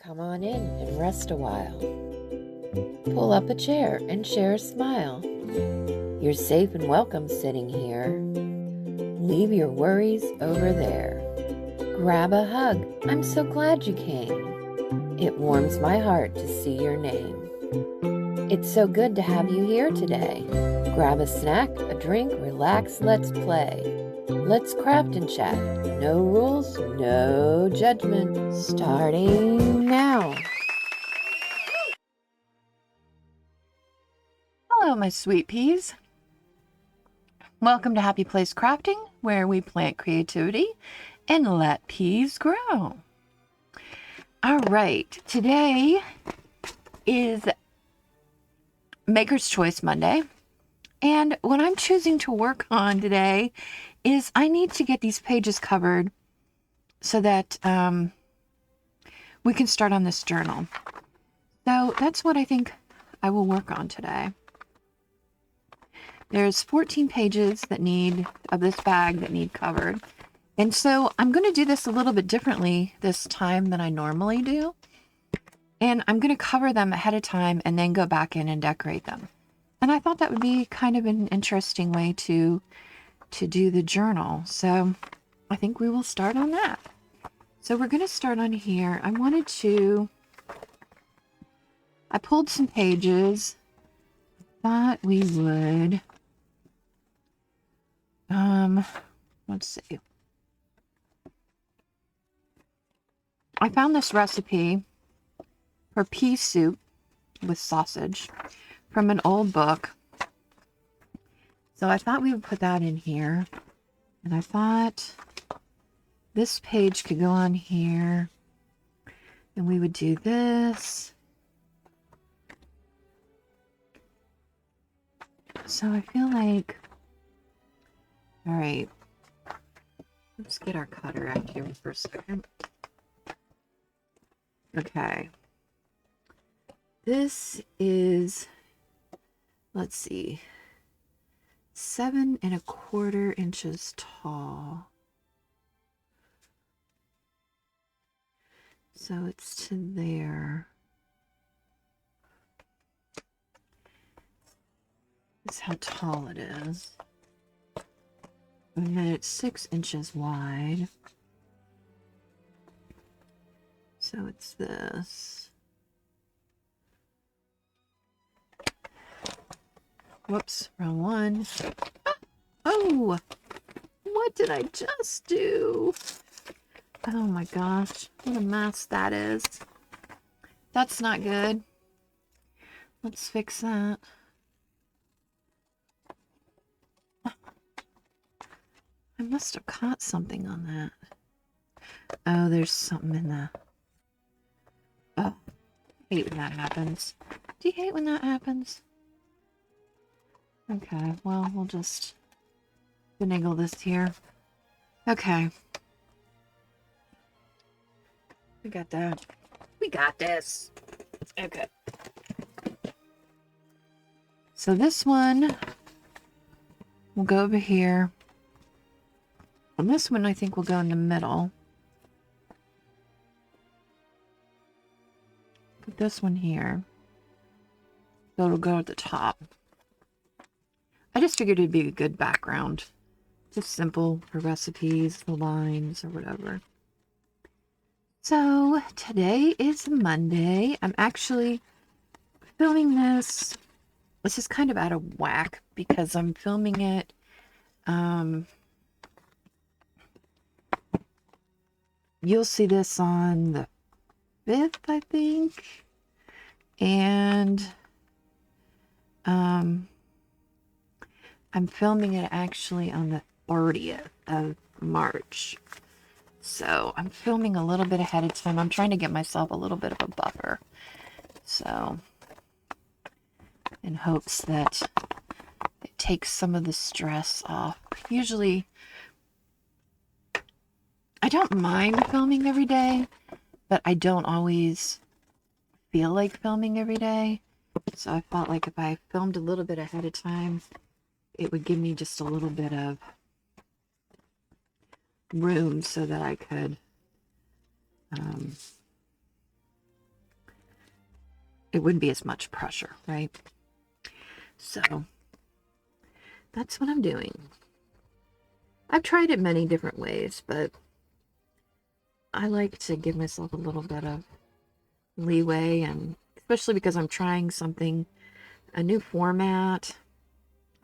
Come on in and rest a while. Pull up a chair and share a smile. You're safe and welcome sitting here. Leave your worries over there. Grab a hug. I'm so glad you came. It warms my heart to see your name. It's so good to have you here today. Grab a snack, a drink, relax, let's play. Let's craft and chat. No rules, no judgment. Starting now. Hello, my sweet peas. Welcome to Happy Place Crafting, where we plant creativity and let peas grow. All right, today is Maker's Choice Monday, and what I'm choosing to work on today is I need to get these pages covered so that we can start on this journal. So that's what I think I will work on today. There's 14 pages of this bag that need covered. And so I'm going to do this a little bit differently this time than I normally do. And I'm going to cover them ahead of time and then go back in and decorate them. And I thought that would be kind of an interesting way to do the journal. So I think we will start on that. So we're going to start on here. I pulled some pages. Thought we would, let's see. I found this recipe for pea soup with sausage from an old book. So I thought we would put that in here. And I thought this page could go on here. And we would do this. So I feel like, all right, let's get our cutter out here for a second. Okay. This is, let's see, 7 1/4 inches tall. So it's to there. That's how tall it is. And then it's 6 inches wide. So it's this. Whoops, wrong one. Oh, what did I just do? Oh my gosh, what a mess that is. That's not good. Let's fix that. I must have caught something on that. Oh, there's something in that. Oh, I hate when that happens. Do you hate when that happens? Okay, well, we'll just finagle this here. Okay. We got that. We got this. Okay. So this one will go over here. And this one I think will go in the middle. Put this one here. So it'll go at the top. I just figured it'd be a good background. Just simple for recipes, the lines, or whatever. So today is Monday. I'm actually filming this. This is kind of out of whack because I'm filming it you'll see this on the 5th, I think. And I'm filming it actually on the 30th of March. So I'm filming a little bit ahead of time. I'm trying to get myself a little bit of a buffer. So in hopes that it takes some of the stress off. Usually I don't mind filming every day, but I don't always feel like filming every day. So I felt like if I filmed a little bit ahead of time, it would give me just a little bit of room so that I could it wouldn't be as much pressure, right? So that's what I'm doing. I've tried it many different ways, but I like to give myself a little bit of leeway, and especially because I'm trying something, a new format,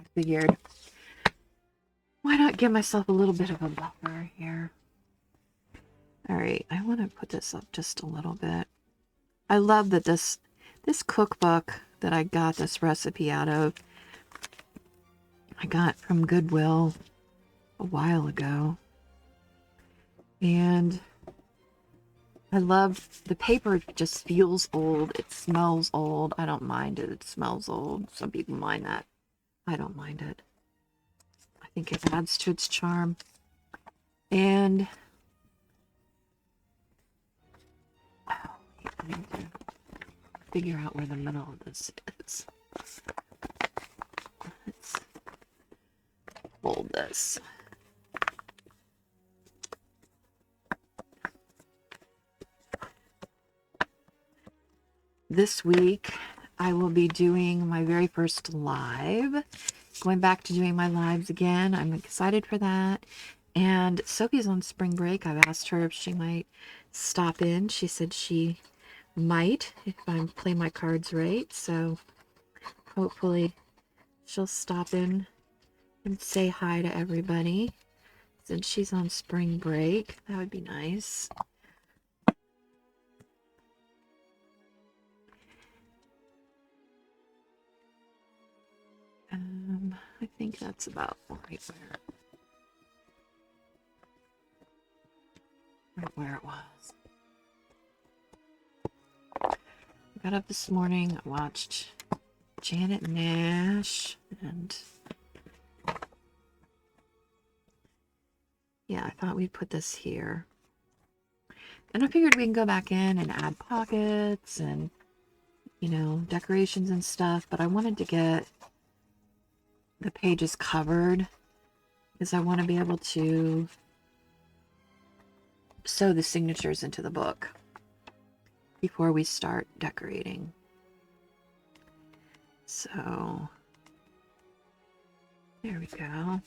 I figured, why not give myself a little bit of a buffer here? All right, I want to put this up just a little bit. I love that this cookbook that I got this recipe out of, I got from Goodwill a while ago. And I love the paper, just feels old. It smells old. I don't mind it. It smells old. Some people mind that. I don't mind it. I think it adds to its charm. And I need to figure out where the middle of this is. Let's fold this. This week, I will be doing my very first live. Going back to doing my lives again. I'm excited for that. And Sophie's on spring break. I've asked her if she might stop in. She said she might if I play my cards right. So hopefully she'll stop in and say hi to everybody since she's on spring break. That would be nice. I think that's about right where it was. I got up this morning, I watched Janet Nash, and yeah, I thought we'd put this here. And I figured we can go back in and add pockets and, you know, decorations and stuff, but I wanted to get the pages covered because I want to be able to sew the signatures into the book before we start decorating. So there we go.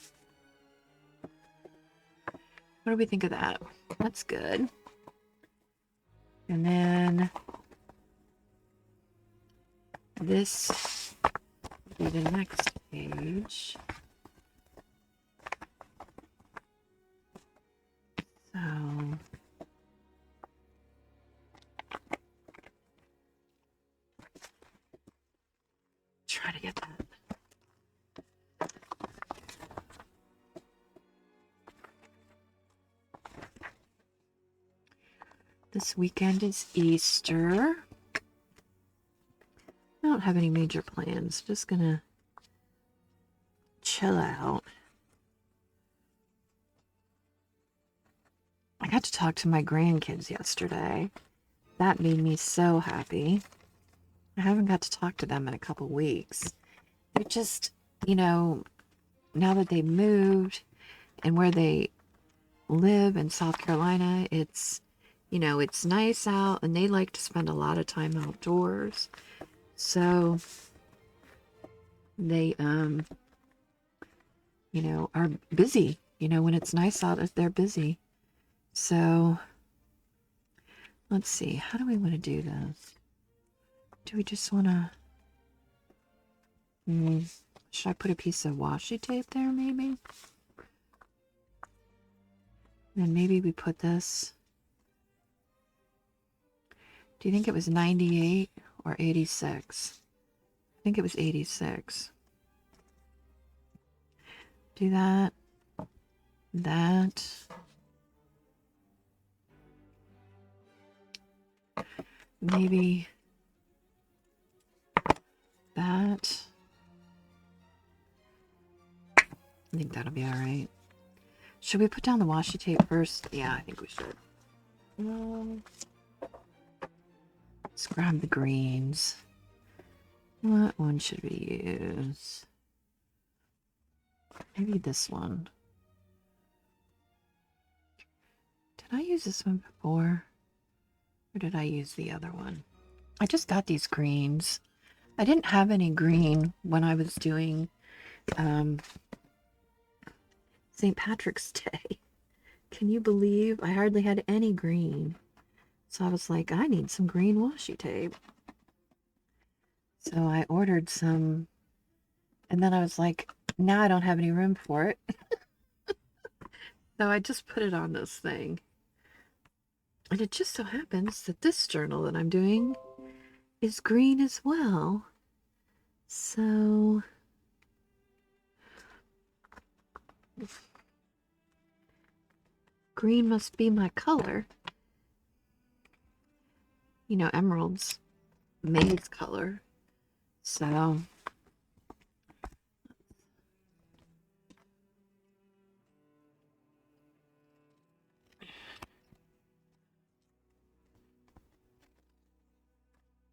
What do we think of that? That's good. And then this will be the next page. So try to get that. This weekend is Easter. I don't have any major plans. Just gonna chill out. I got to talk to my grandkids yesterday. That made me so happy. I haven't got to talk to them in a couple weeks. They're just, you know, now that they moved and where they live in South Carolina, it's, you know, it's nice out and they like to spend a lot of time outdoors. So they, you know, are busy. You know, when it's nice out, they're busy. So let's see. How do we want to do this? Do we just want to... should I put a piece of washi tape there, maybe? And maybe we put this... Do you think it was 98 or 86? I think it was 86. Do that. That. Maybe that. I think that'll be all right. Should we put down the washi tape first? Yeah, I think we should. Let's grab the greens. What one should we use? Maybe this one. Did I use this one before? Or did I use the other one? I just got these greens. I didn't have any green when I was doing St. Patrick's Day. Can you believe I hardly had any green? So I was like, I need some green washi tape. So I ordered some, and then I was like, now I don't have any room for it. So I just put it on this thing. And it just so happens that this journal that I'm doing is green as well. So green must be my color. You know, emerald's May's color. So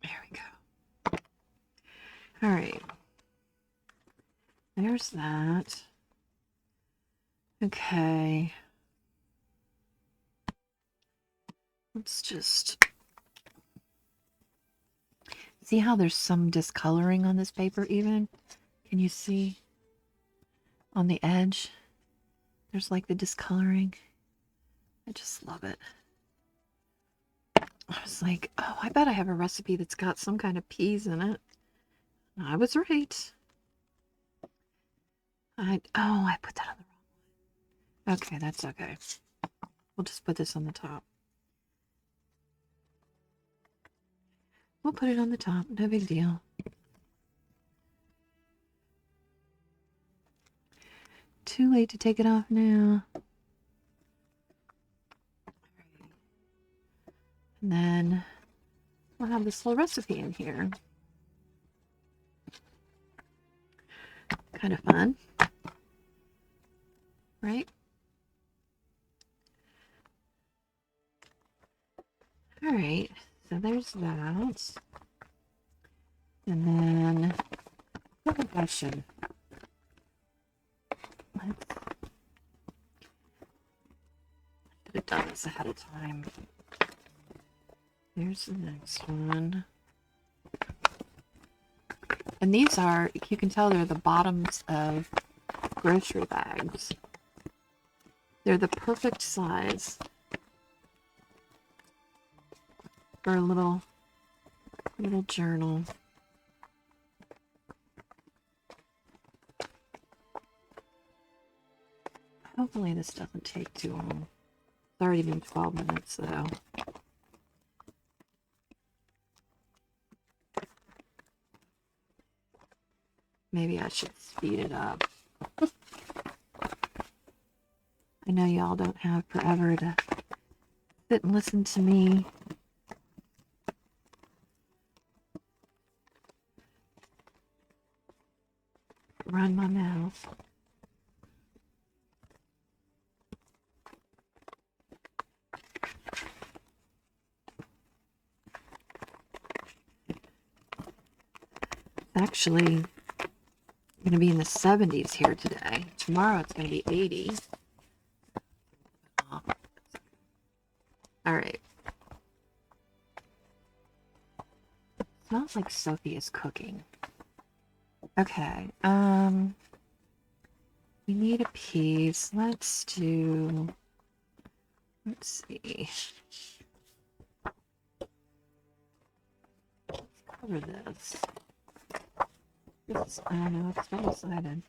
there we go. All right. There's that. Okay. Let's just see how there's some discoloring on this paper even. Can you see on the edge? There's like the discoloring. I just love it. I was like, oh, I bet I have a recipe that's got some kind of peas in it. I was right. I put that on the wrong one. Okay, that's okay. We'll just put this on the top. We'll put it on the top. No big deal. Too late to take it off now. And then we'll have this little recipe in here. Kind of fun, right? All right, so there's that. And then I think I should have done this ahead of time. There's the next one. And these are, you can tell they're the bottoms of grocery bags. They're the perfect size for a little journal. Hopefully this doesn't take too long. It's already been 12 minutes though. Maybe I should speed it up. I know y'all don't have forever to sit and listen to me. Run my mouth. It's actually going to be in the 70s here today. Tomorrow it's going to be 80. All right. Smells like Sophie is cooking. Okay. We need a piece. Let's see. Let's cover this. I don't know, it's double-sided.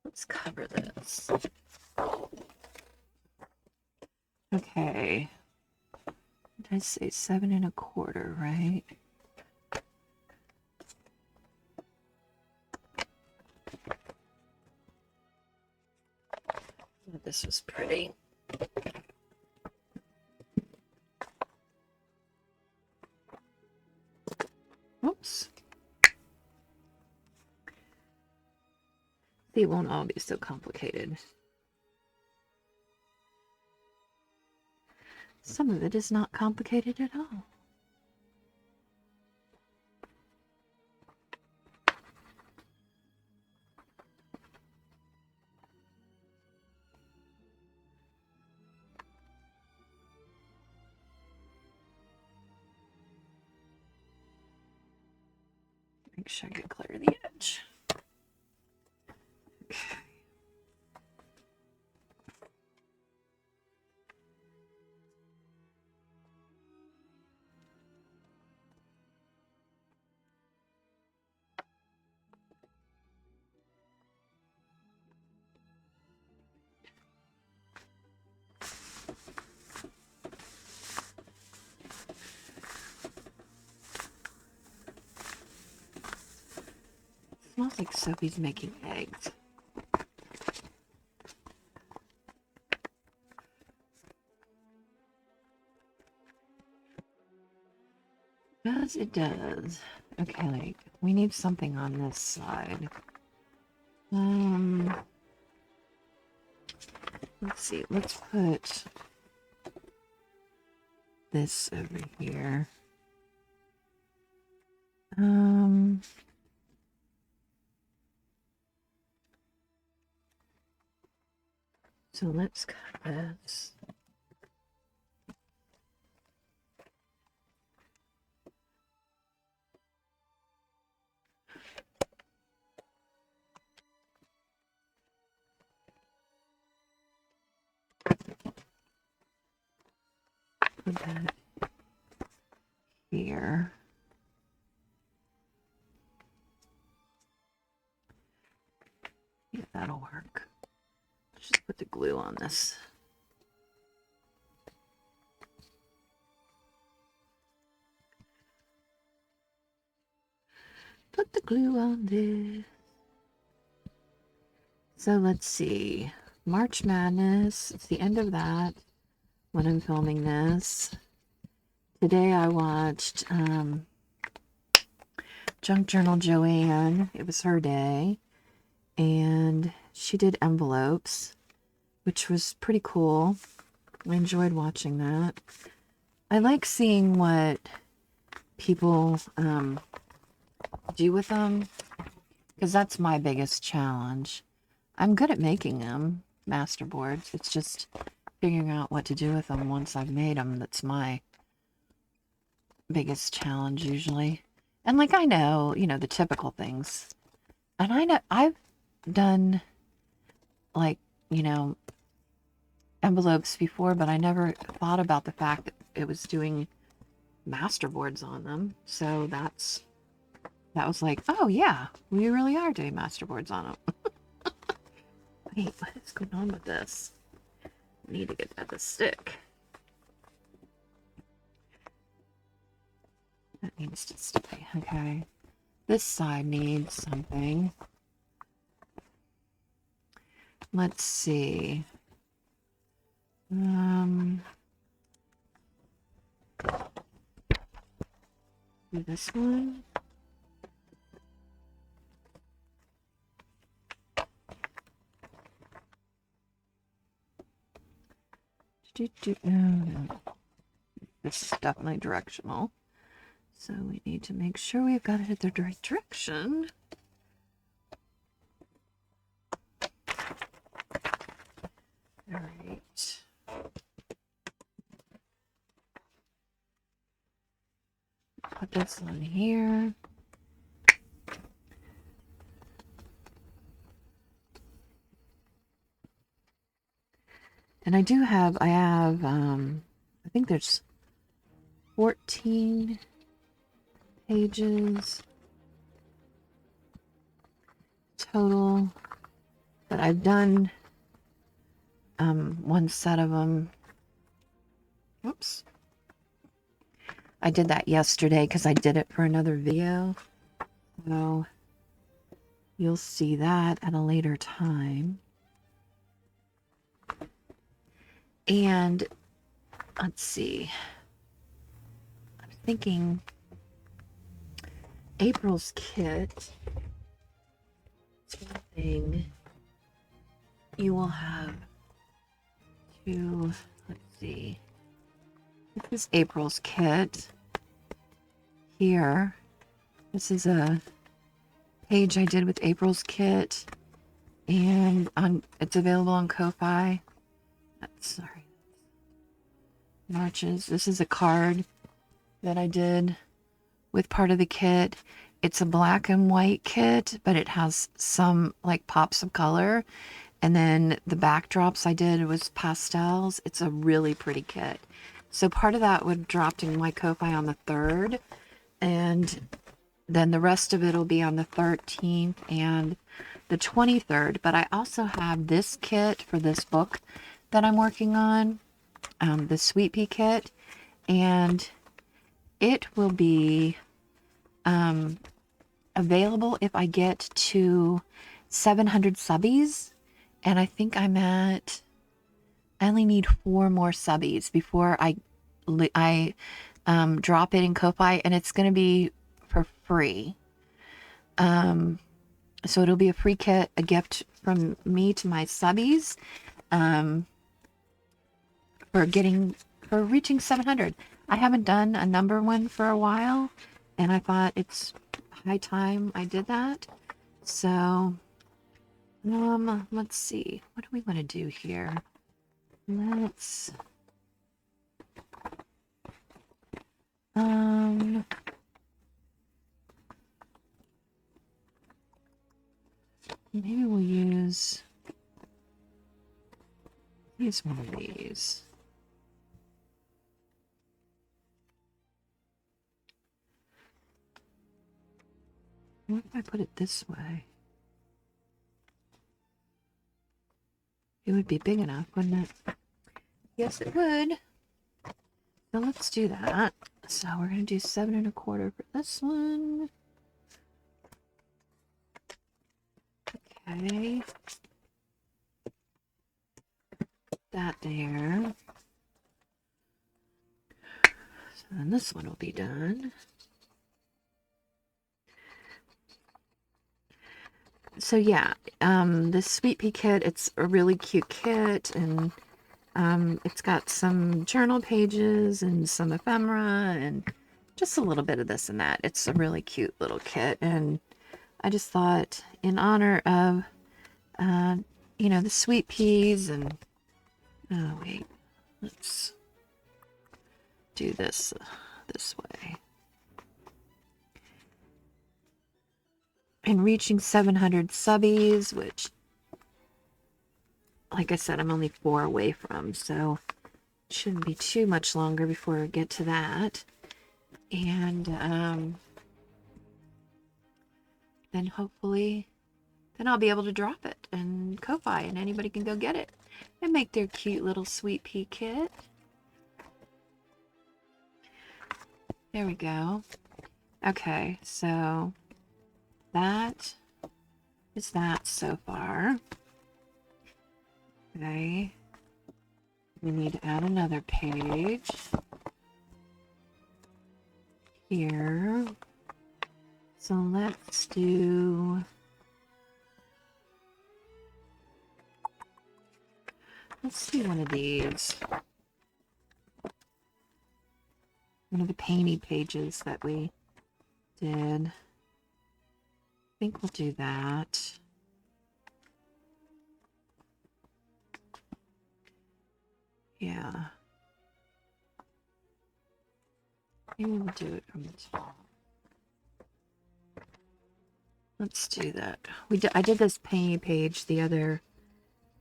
Let's cover this. Okay. Did I say 7 1/4, right? Oh, this was pretty. Oops. See, it won't all be so complicated. Some of it is not complicated at all. Make sure I get clear of the edge. Okay. Smells like Sophie's making eggs. Yes, it does. Okay, like, we need something on this side. Let's see. Let's put this over here. So let's cut this. Put that here. Yeah, that'll work. Just put the glue on this. Put the glue on this. So let's see. March Madness. It's the end of that when I'm filming this. Today I watched Junk Journal Joanne. It was her day. And she did envelopes, which was pretty cool. I enjoyed watching that. I like seeing what people do with them, because that's my biggest challenge. I'm good at making them, masterboards. It's just figuring out what to do with them once I've made them. That's my biggest challenge usually. And like, I know, you know, the typical things. And I know I've done like, you know, envelopes before, but I never thought about the fact that it was doing masterboards on them. So that was like, oh yeah, we really are doing masterboards on them. Wait, what is going on with this? I need to get that to stick. That needs to stay. Okay. This side needs something. Let's see. Do this one. This is definitely directional. So we need to make sure we've got it at the right direction. All right. Put this on here. And I have, I think there's 14 pages total, but I've done one set of them. Oops. I did that yesterday because I did it for another video. So you'll see that at a later time. And let's see. I'm thinking April's kit. It's one thing you will have to, let's see. This is April's kit. Here. This is a page I did with April's kit. And it's available on Ko-Fi. Sorry. Marches. This is a card that I did with part of the kit. It's a black and white kit, but it has some like pops of color. And then the backdrops I did was pastels. It's a really pretty kit. So part of that would drop in my Ko-Fi on the 3rd. And then the rest of it will be on the 13th and the 23rd. But I also have this kit for this book that I'm working on, the Sweet Pea kit. And it will be available if I get to 700 subbies. And I think I only need 4 more subbies before I drop it in Ko-Fi, and it's going to be for free. So it'll be a free kit, a gift from me to my subbies, for reaching 700. I haven't done a number one for a while, and I thought it's high time I did that. So, let's see. What do we want to do here? Let's, maybe we'll use one of these. What if I put it this way? It would be big enough, wouldn't it? Yes, it would. So let's do that. So we're going to do 7 1/4 for this one. Okay. That there. So then this one will be done. So yeah, this Sweet Pea kit, it's a really cute kit, and it's got some journal pages and some ephemera and just a little bit of this and that. It's a really cute little kit, and I just thought in honor of, the sweet peas and, oh wait, let's do this way. And reaching 700 subbies, which, like I said, I'm only 4 away from, so it shouldn't be too much longer before I get to that. And then hopefully, then I'll be able to drop it in Ko-Fi, and anybody can go get it and make their cute little sweet pea kit. There we go. Okay, so that is that so far. Okay. We need to add another page here. So let's do, let's do one of these. One of the painty pages that we did. I think we'll do that. Yeah. Maybe we'll do it from the top. Let's do that. I did this painting page the other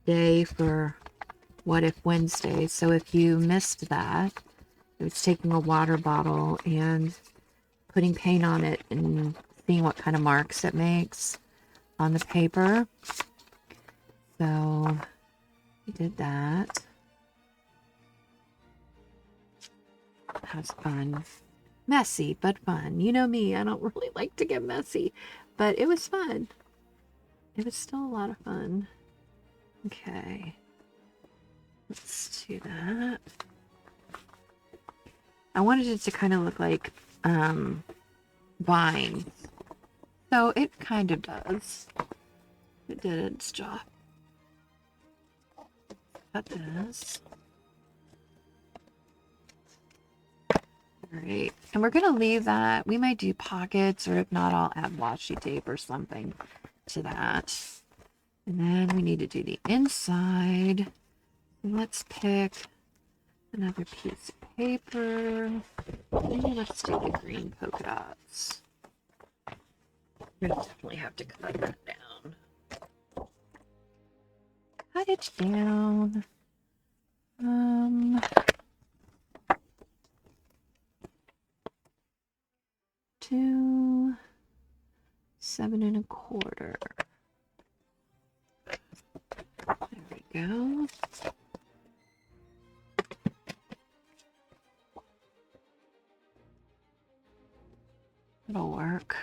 day for What If Wednesday. So if you missed that, it was taking a water bottle and putting paint on it and seeing what kind of marks it makes on the paper. So we did that. That was fun. Messy, but fun. You know me, I don't really like to get messy, but it was fun. It was still a lot of fun. Okay. Let's do that. I wanted it to kind of look like vines. So it kind of does. It did its job. Cut this. Alright, and we're going to leave that. We might do pockets, or if not, I'll add washi tape or something to that. And then we need to do the inside. Let's pick another piece of paper. And let's do the green polka dots. gonna definitely have to cut that down. Cut it down. 2, 7 1/4. There we go. It'll work.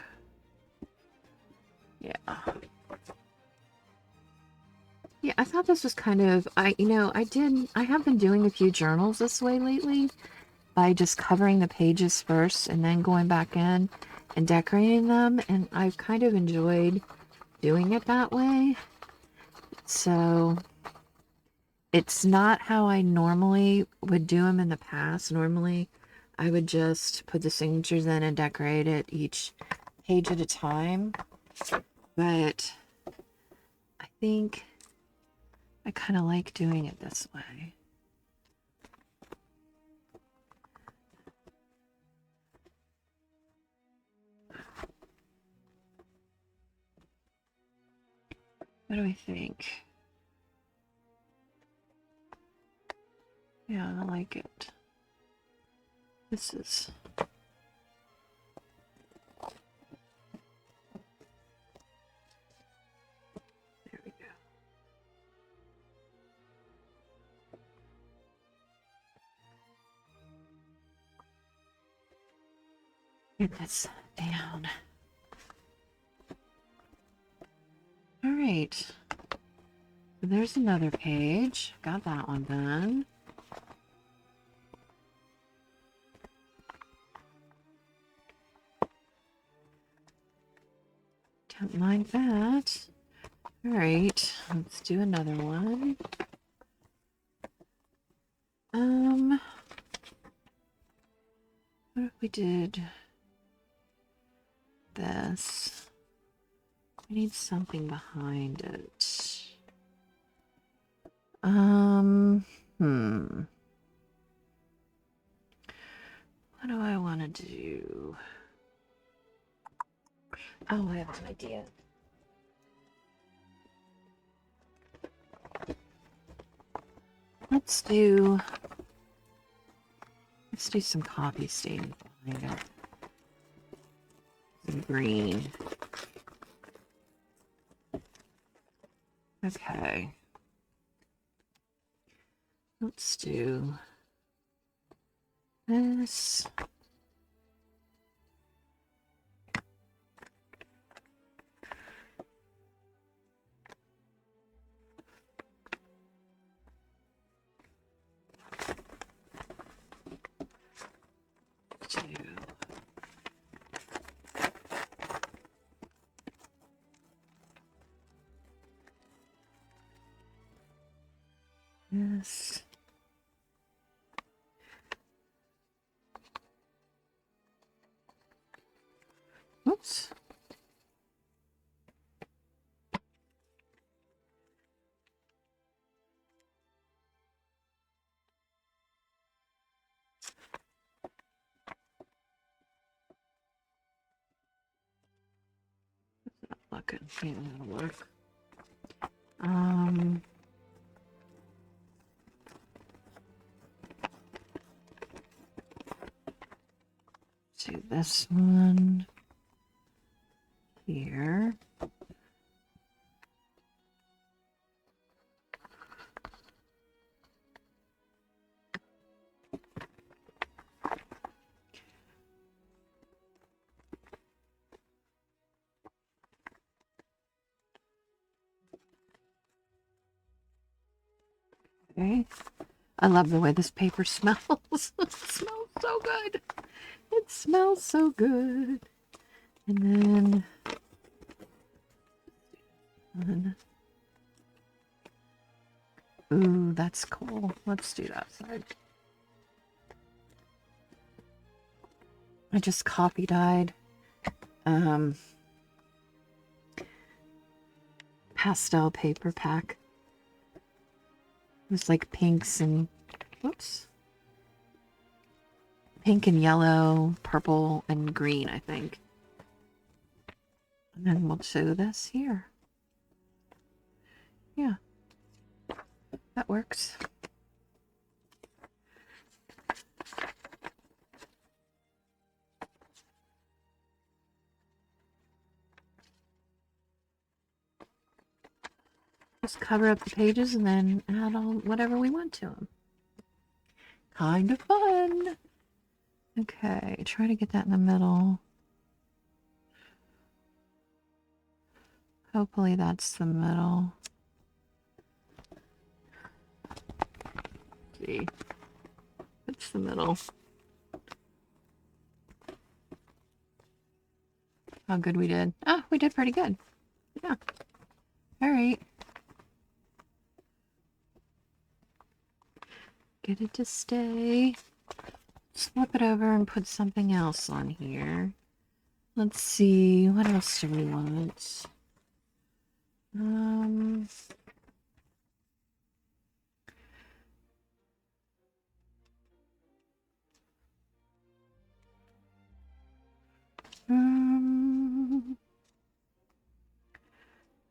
Yeah. Yeah, I thought this was kind of, I have been doing a few journals this way lately by just covering the pages first and then going back in and decorating them. And I've kind of enjoyed doing it that way. So it's not how I normally would do them in the past. Normally I would just put the signatures in and decorate it each page at a time. But I think I kind of like doing it this way. What do I think? Yeah, I like it. This is... There we go. Get this down. All right. So there's another page. Got that one done. Don't mind that. All right. Let's do another one. What if we did this? We need something behind it. What do I want to do? Oh, I have an idea. Let's do some coffee stain behind it. Some green. Okay. Let's do this. This. Oops. Looking. Yeah, that'll work. Do this one here. Okay. I love the way this paper smells. It smells so good. It smells so good. And then, ooh, that's cool. Let's do that side. I just copy dyed pastel paper pack. It was like pinks and, whoops, pink and yellow, purple and green, I think. And then we'll sew this here. Yeah, that works. Just cover up the pages and then add on whatever we want to them. Kind of fun. Okay, try to get that in the middle. Hopefully that's the middle. Let's see. It's the middle. How good we did. Ah, we did pretty good. Yeah. All right. Get it to stay. Flip it over and put something else on here. Let's see. What else do we want? Um,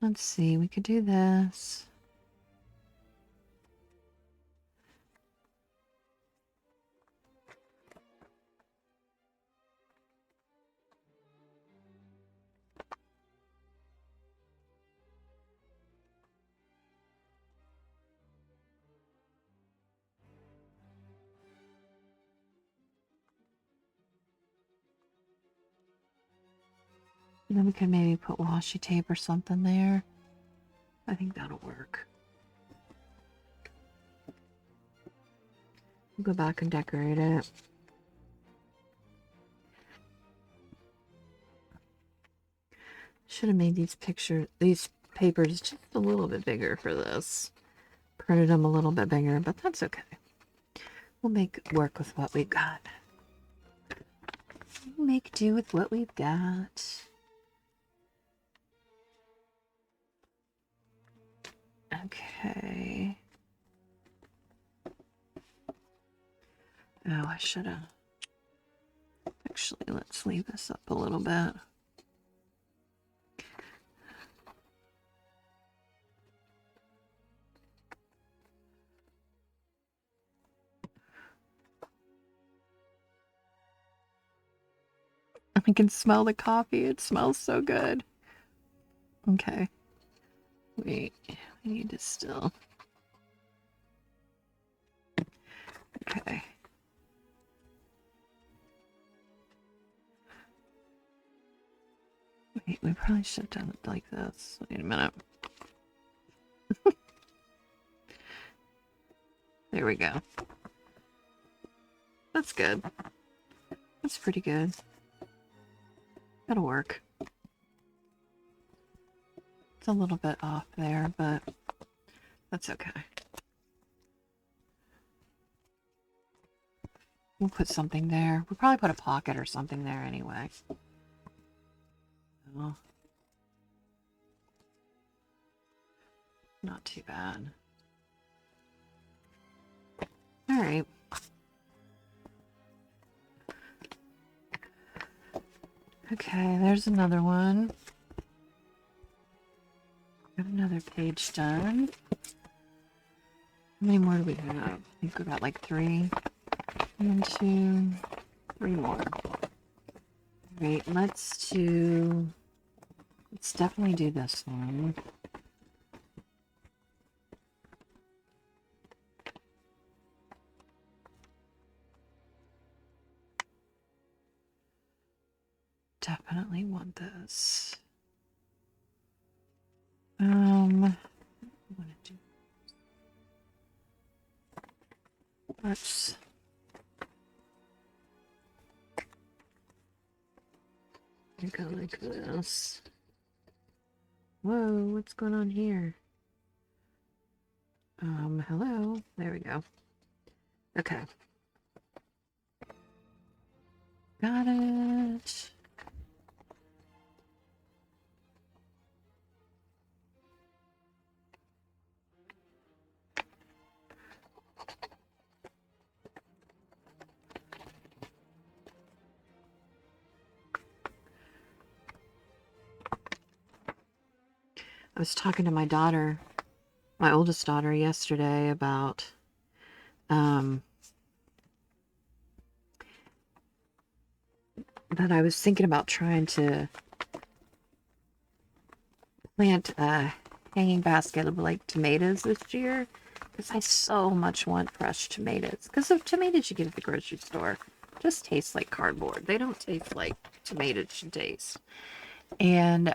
let's see. We could do this. And then we could maybe put washi tape or something there. I think that'll work. We'll go back and decorate it. Should have made these papers just a little bit bigger for this. Printed them a little bit bigger, but that's okay. We'll make work with what we've got. We'll make do with what we've got. Okay. Oh, I should have. Actually, let's leave this up a little bit. I can smell the coffee. It smells so good. Okay. Wait, we need to still. Okay. Wait, we probably should have done it like this. Wait a minute. There we go. That's good. That's pretty good. That'll work. It's a little bit off there, but that's okay. We'll put something there. We'll probably put a pocket or something there anyway. So, not too bad. All right. Okay, there's another one. Got another page done. How many more do we have? I think we got like 3. 1, 2, 3 more. All right, let's definitely do this one. Definitely want this. Let's go like this. Whoa, what's going on here? Hello. There we go. Okay. Got it. I was talking to my daughter, my oldest daughter, yesterday about that I was thinking about trying to plant a hanging basket of like tomatoes this year, because I so much want fresh tomatoes. Because the tomatoes you get at the grocery store just taste like cardboard. They don't taste like tomatoes should taste. And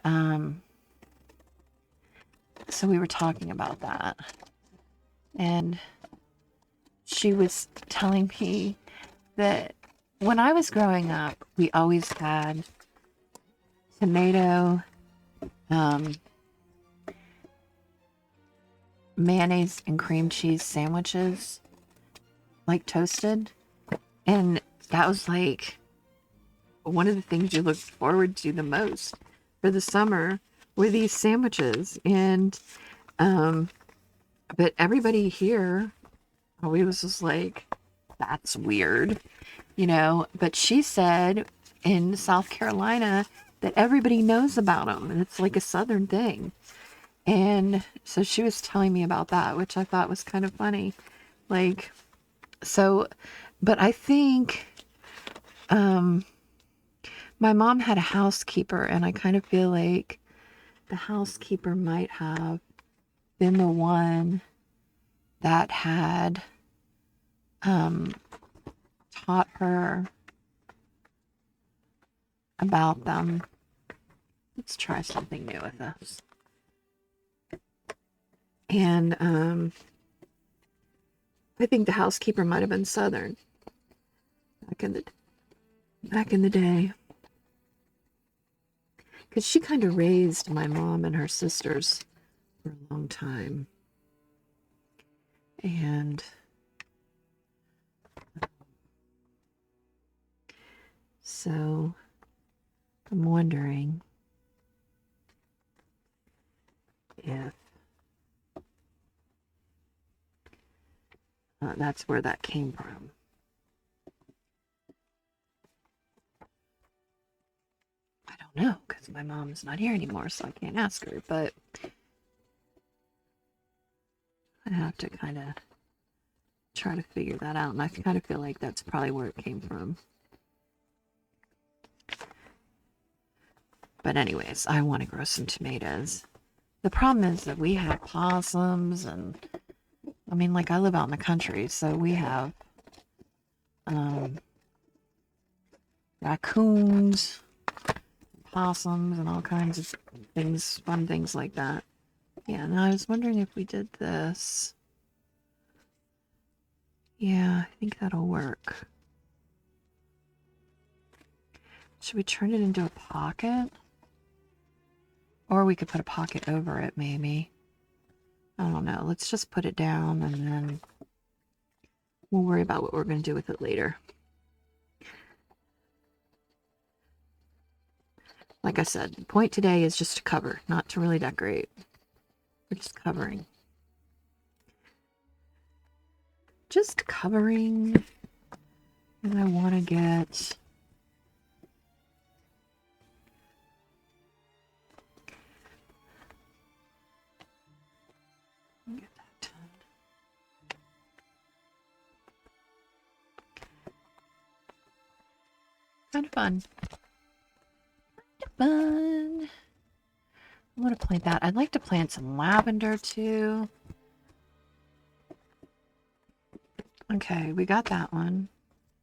so we were talking about that, and she was telling me that when I was growing up, we always had tomato, mayonnaise and cream cheese sandwiches, like toasted. And that was like one of the things you looked forward to the most for the summer were these sandwiches. And, but everybody here always was like, that's weird, you know. But she said in South Carolina that everybody knows about them and it's like a Southern thing. And so she was telling me about that, which I thought was kind of funny. Like, so, but I think my mom had a housekeeper, and I kind of feel like the housekeeper might have been the one that had taught her about them. Let's try something new with this. And I think the housekeeper might have been Southern back in the day, because she kind of raised my mom and her sisters for a long time. And so I'm wondering if that's where that came from. I don't know, because my mom's not here anymore, so I can't ask her, but I have to kind of try to figure that out, and I kind of feel like that's probably where it came from. But anyways, I want to grow some tomatoes. The problem is that we have possums, and I mean, like, I live out in the country, so we have raccoons, possums, and all kinds of things, fun things like that. Yeah, and I was wondering if we did this. Yeah, I think that'll work. Should we turn it into a pocket? Or we could put a pocket over it, maybe. I don't know. Let's just put it down, and then we'll worry about what we're going to do with it later. Like I said, the point today is just to cover, not to really decorate. We're just covering. Just covering. And I want to get... get that done. Kind of fun. Fun. I want to plant that. I'd like to plant some lavender too. Okay, we got that one.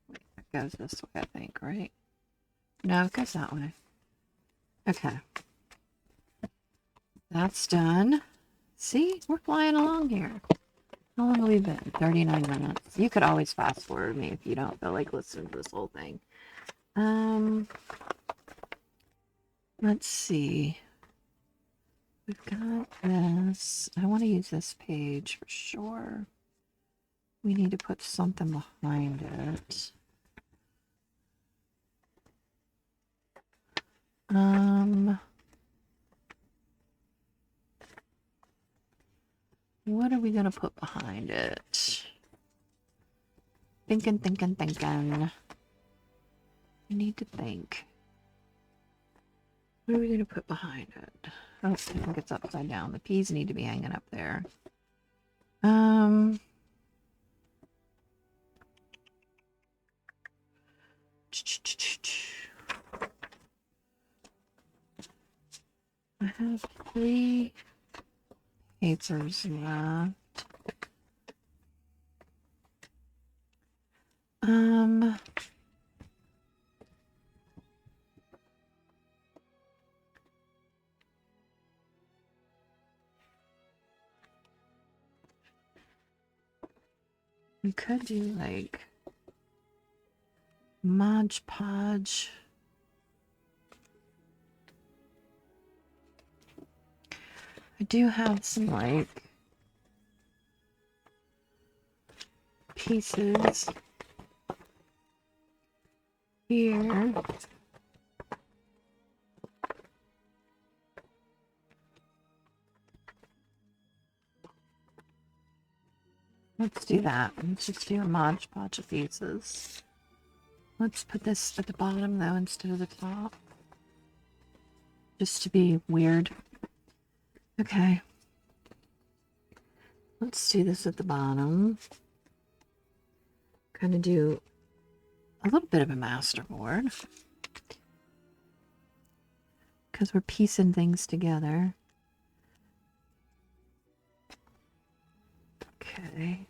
Wait, it goes this way, I think, right? No, it goes that way. Okay. That's done. See, we're flying along here. How long have we been? 39 minutes. You could always fast forward me if you don't feel like listening to this whole thing. Let's see. We've got this. I want to use this page for sure. We need to put something behind it. What are we going to put behind it? Thinking. I need to think. What are we going to put behind it? Oh, I think it's upside down. The peas need to be hanging up there. I have 3 papers left. We could do like Mod Podge. I do have some like pieces here. Let's do that. Let's just do a Mod Podge of pieces. Let's put this at the bottom though instead of the top. Just to be weird. Okay. Let's do this at the bottom. Kind of do a little bit of a masterboard. Because we're piecing things together. Okay.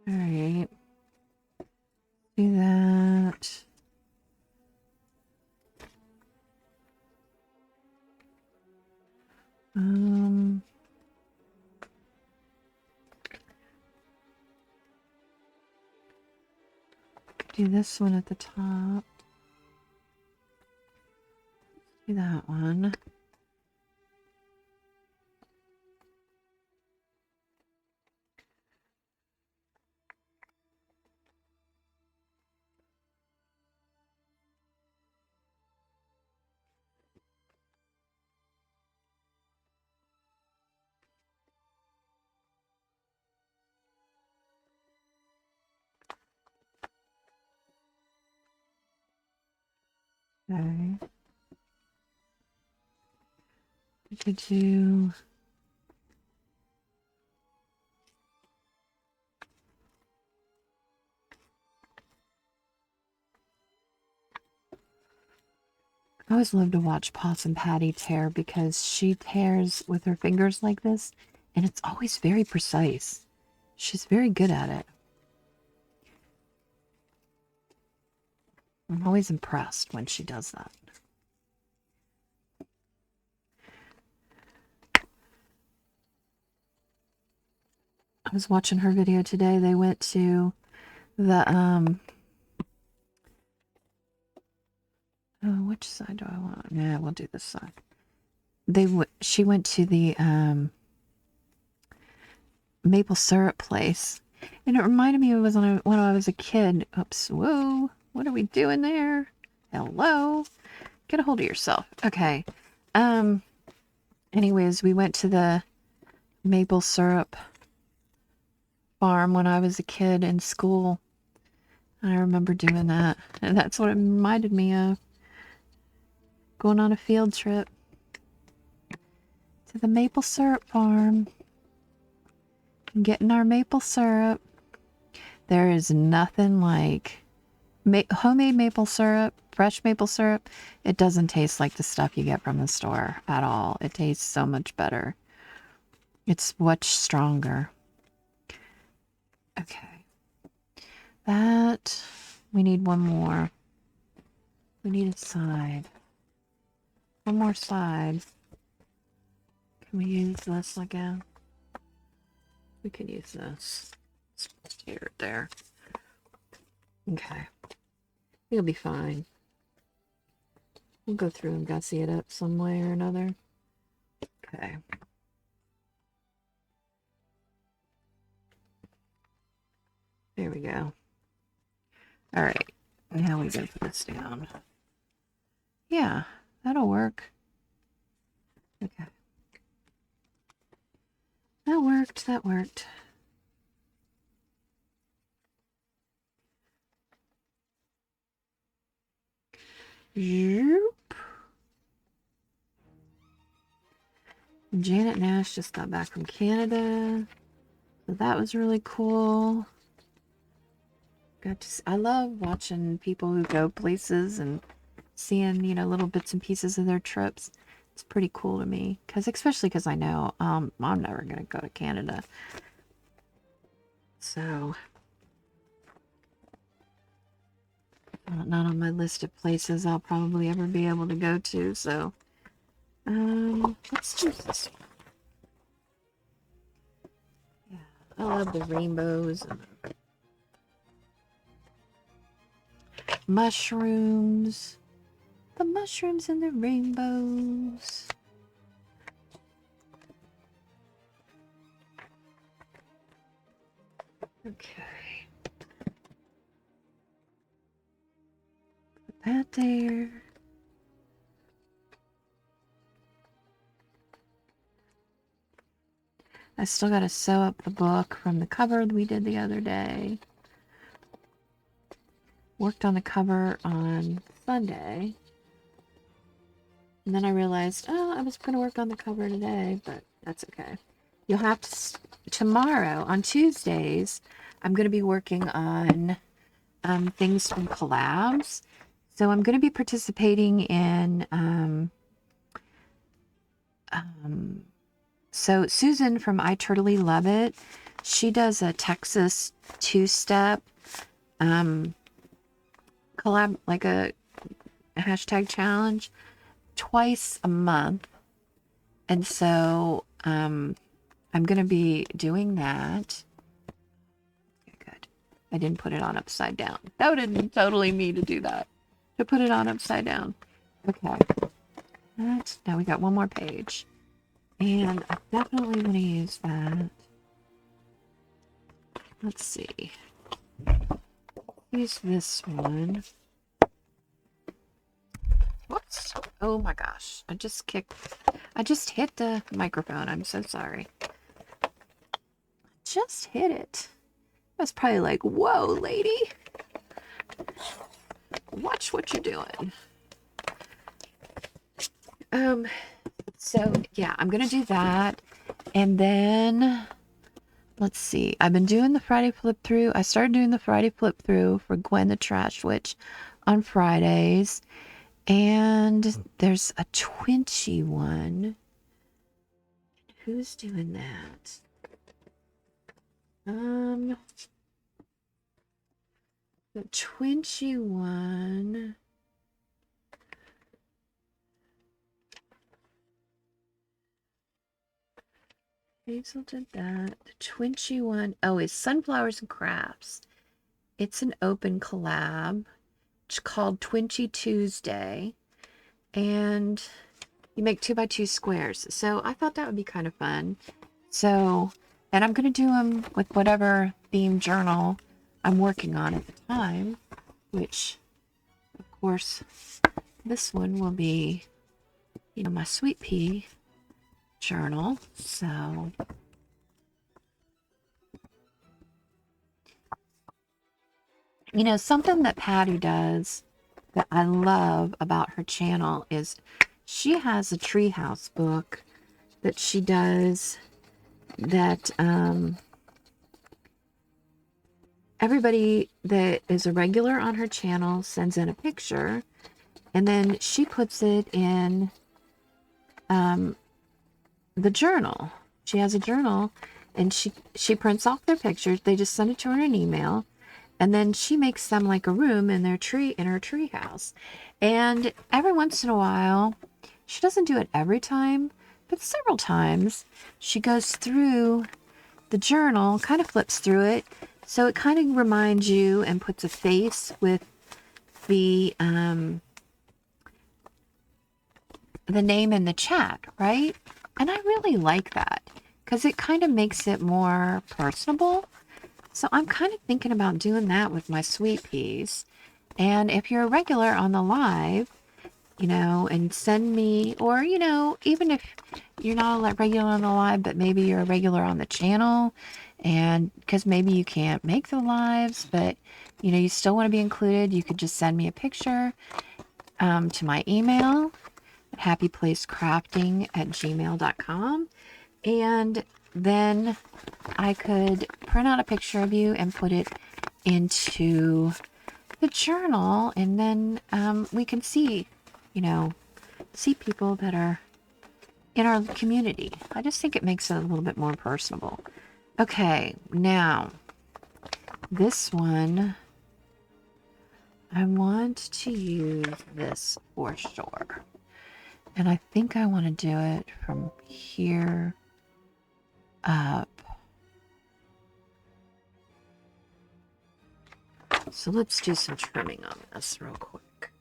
All right. Do that. Do this one at the top. Do that one. Okay. We could do I always love to watch Possum Patty tear because she tears with her fingers like this and it's always very precise. She's very good at it. I'm always impressed when she does that. I was watching her video today. They went to the oh, which side do I want? Yeah, we'll do this side. She went to the maple syrup place, and it reminded me it was when I was a kid. Oops, whoa, what are we doing there? Hello, get a hold of yourself. Okay. Anyways, we went to the maple syrup farm when I was a kid in school. I remember doing that, and that's what it reminded me of. Going on a field trip to the maple syrup farm and getting our maple syrup. There is nothing like homemade maple syrup, fresh maple syrup. It doesn't taste like the stuff you get from the store at all. It tastes so much better. It's much stronger. Okay. That, we need one more. We need a side. One more side. Can we use this again? We can use this. Let's tear it there. Okay. It'll be fine. We'll go through and gussy it up some way or another. Okay. There we go. All right. Now we gotta put this down. Yeah, that'll work. Okay. That'll work. worked. That worked. Zoop. Janet Nash just got back from Canada. So that was really cool. I love watching people who go places and seeing, you know, little bits and pieces of their trips. It's pretty cool to me, especially because I know I'm never going to go to Canada. So, not on my list of places I'll probably ever be able to go to. So, let's choose this one. Yeah, I love the rainbows and the mushrooms. The mushrooms and the rainbows. Okay. Put that there. I still got to sew up the book from the cover we did the other day. Worked on the cover on Sunday. And then I realized, I was going to work on the cover today, but that's okay. You'll have to, tomorrow, on Tuesdays, I'm going to be working on things from collabs. So I'm going to be participating in, so Susan from I Totally Love It, she does a Texas two-step collab, like a hashtag challenge twice a month. And so I'm going to be doing that. Okay, good. I didn't put it on upside down. That didn't totally mean to do that. To put it on upside down. Okay. Now we got one more page. And I definitely want to use that. Let's see. Use this one. Whoops. Oh my gosh. I just hit the microphone. I'm so sorry. Just hit it. I was probably like, whoa, lady. Watch what you're doing. So yeah, I'm gonna do that. And then let's see. I've been doing the Friday flip through. I started doing the Friday flip through for Gwen the Trash Witch on Fridays. And there's a Twinchy one. Who's doing that? The Twinchy one. Hazel did that. The Twinchy one. Oh, it's Sunflowers and Crafts. It's an open collab. It's called Twinchy Tuesday. And you make 2x2 squares. So I thought that would be kind of fun. So, and I'm going to do them with whatever theme journal I'm working on at the time. Which, of course, this one will be, you know, my Sweet Pea journal. So you know, something that Patty does that I love about her channel is she has a treehouse book that she does that everybody that is a regular on her channel sends in a picture, and then she puts it in the journal. She has a journal, and she prints off their pictures. They just send it to her in an email, and then she makes them like a room in her tree house. And every once in a while, she doesn't do it every time, but several times, she goes through the journal, kind of flips through it, so it kind of reminds you and puts a face with the name in the chat, right? And I really like that because it kind of makes it more personable. So I'm kind of thinking about doing that with my Sweet Peas. And if you're a regular on the live, and send me, or, even if you're not a regular on the live, but maybe you're a regular on the channel, and because maybe you can't make the lives, but, you still want to be included, you could just send me a picture to my email, happyplacecrafting@gmail.com, and then I could print out a picture of you and put it into the journal, and then we can see, see people that are in our community. I just think it makes it a little bit more personable. Okay, now this one, I want to use this for sure. And I think I want to do it from here up. So let's do some trimming on this real quick.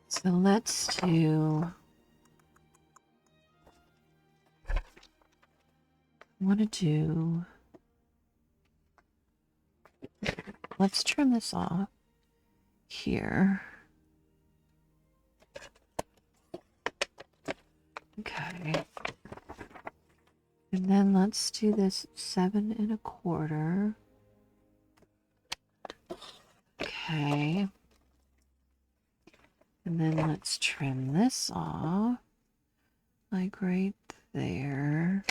So let's do, I want to do, let's trim this off here. Okay. And then let's do this 7 1/4. Okay. And then let's trim this off, like right there.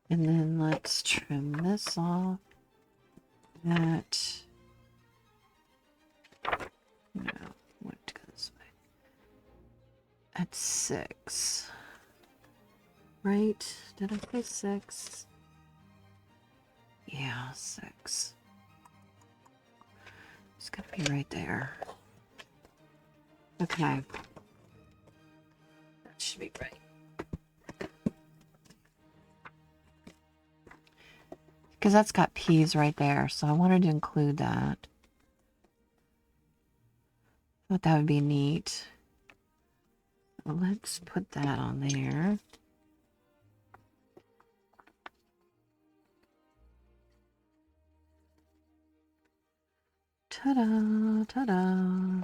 And then let's trim this off at, no, what to go this way, at 6. Right? Did I say 6? Yeah, 6. It's gonna be right there. Okay. That should be right. Because that's got peas right there, so I wanted to include that. Thought that would be neat. Well, let's put that on there. Ta-da, ta-da.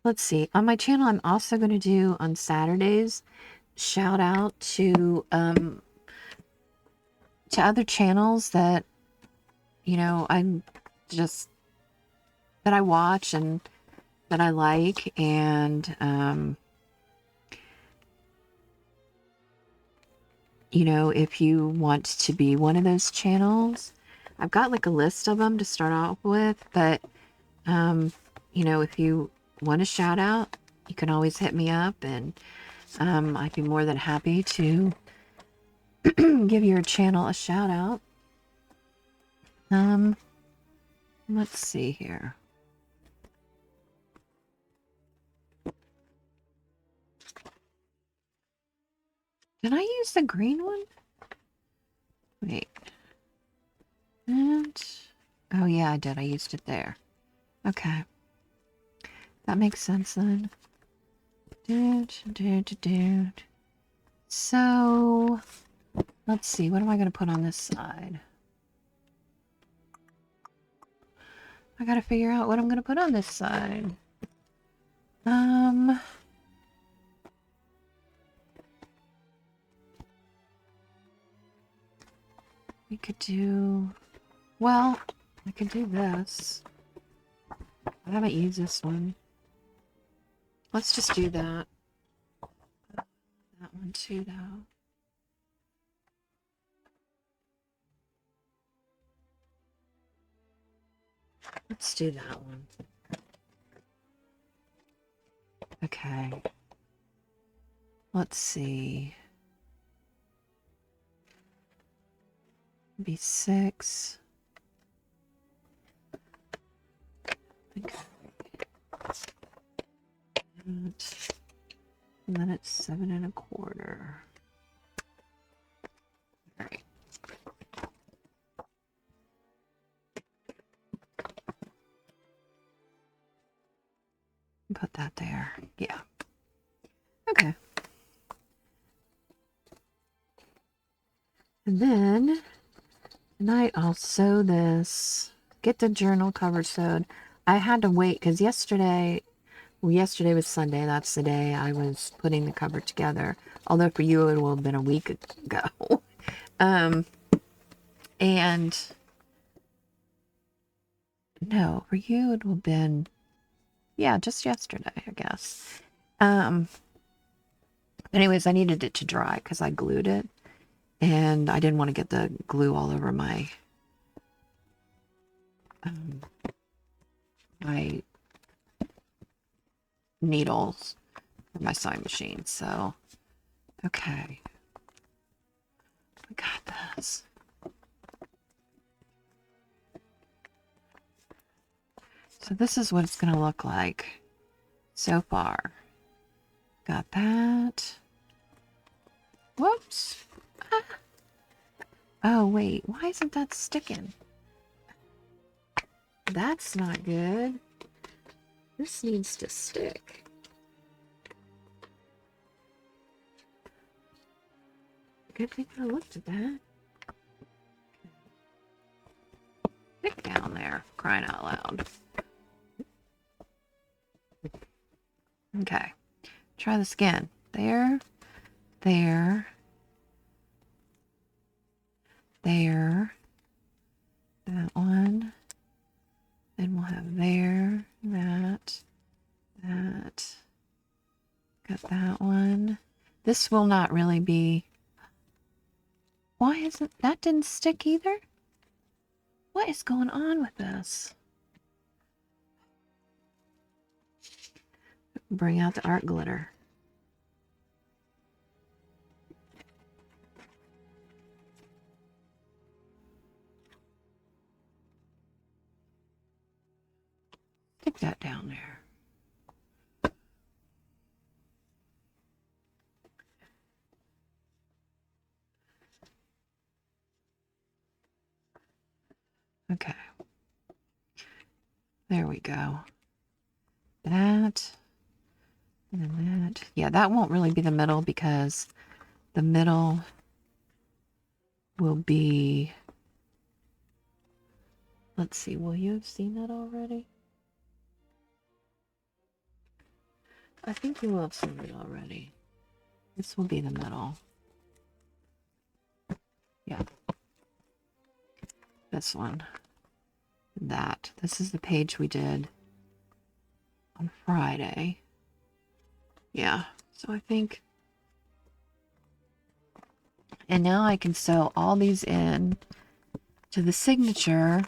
Let's see. On my channel, I'm also going to do on Saturdays shout out to other channels that I'm just that I watch and that I like, and if you want to be one of those channels, I've got like a list of them to start off with, but if you want a shout out, you can always hit me up, and I'd be more than happy to give your channel a shout out. Let's see here. Did I use the green one? Wait. And, oh yeah, I did. I used it there. Okay. That makes sense then. So, let's see. What am I going to put on this side? I got to figure out what I'm going to put on this side. We could do, well, I could do this. I haven't used this one. Let's just do that. That one too, though. Let's do that one. Okay. Let's see. Be 6. Okay. And then it's 7 1/4. All right. Put that there. Yeah. Okay. And then tonight I'll sew this, get the journal cover sewed. I had to wait because yesterday was Sunday. That's the day I was putting the cover together. Although for you it will have been a week ago. And no, for you it will have been, yeah, just yesterday, I guess. Anyways, I needed it to dry because I glued it. And I didn't want to get the glue all over my my needles for my sewing machine. So, okay. We got this. So this is what it's going to look like so far. Got that. Whoops. Ah. Oh, wait. Why isn't that sticking? That's not good. This needs to stick. Good thing I looked at that. Stick down there, crying out loud. Okay. Try this again. There, there, there, that one. Then we'll have there, that, got that one. This will not really be, why isn't, that didn't stick either? What is going on with this? Bring out the art glitter. Stick that down there. Okay. There we go. That. And then that. Yeah, that won't really be the middle because the middle will be... Let's see, will you have seen that already? I think you will have seen it already. This will be the middle. Yeah. This one. That. This is the page we did on Friday. Yeah. So I think... And now I can sew all these in to the signature.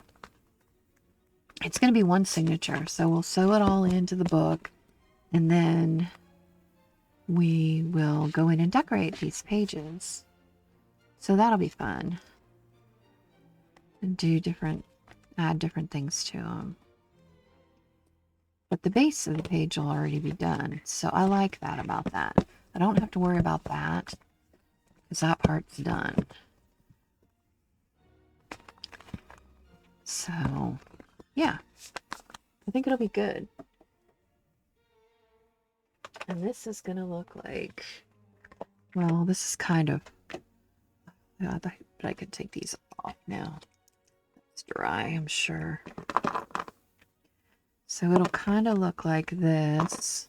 It's going to be one signature. So we'll sew it all into the book. And then we will go in and decorate these pages. So that'll be fun. And do add different things to them. But the base of the page will already be done. So I like that about that. I don't have to worry about that because that part's done. So, yeah. I think it'll be good. And this is going to look like, well, this is kind of, but I could take these off now. It's dry, I'm sure. So it'll kind of look like this.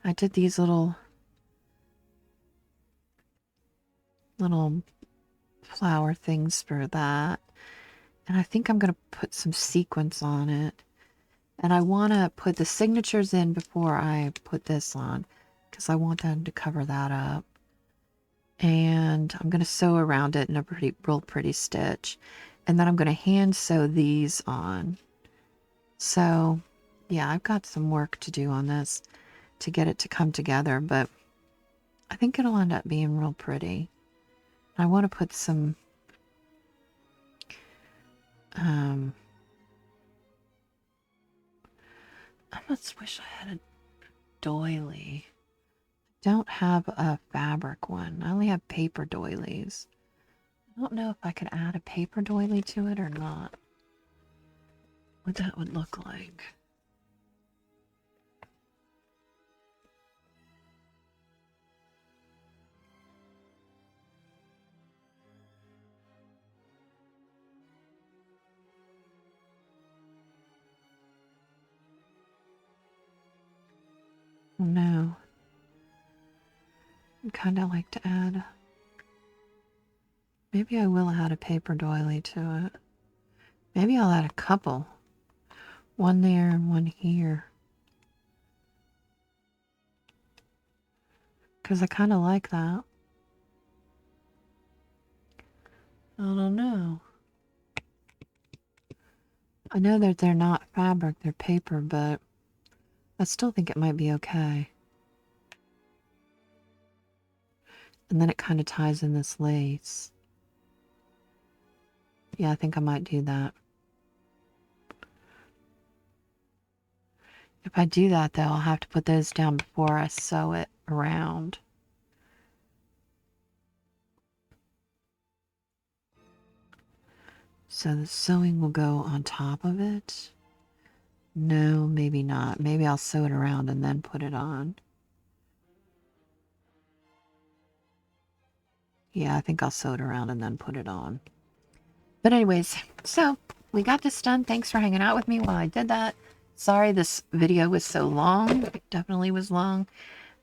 I did these little flower things for that. And I think I'm going to put some sequins on it. And I want to put the signatures in before I put this on, because I want them to cover that up. And I'm going to sew around it in a real pretty stitch. And then I'm going to hand sew these on. So, yeah, I've got some work to do on this to get it to come together, but I think it'll end up being real pretty. I want to put some I almost wish I had a doily. I don't have a fabric one. I only have paper doilies. I don't know if I could add a paper doily to it or not. What that would look like. I'd kind of like to add, maybe I will add a paper doily to it. Maybe I'll add a couple. One there and one here. Because I kind of like that. I don't know. I know that they're not fabric, they're paper, but I still think it might be okay. And then it kind of ties in this lace. Yeah, I think I might do that. If I do that, though, I'll have to put those down before I sew it around. So the sewing will go on top of it. No, maybe not. Maybe I'll sew it around and then put it on. Yeah, I think I'll sew it around and then put it on. But anyways, so we got this done. Thanks for hanging out with me while I did that. Sorry this video was so long. It definitely was long.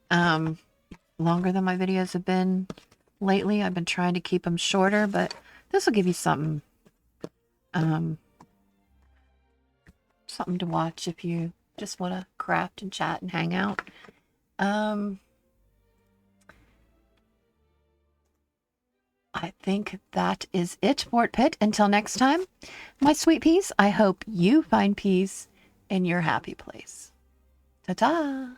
Longer than my videos have been lately. I've been trying to keep them shorter, but this will give you something something to watch if you just want to craft and chat and hang out. I think that is it, Fort Pitt. Until next time, my sweet peas, I hope you find peace in your happy place. Ta-ta!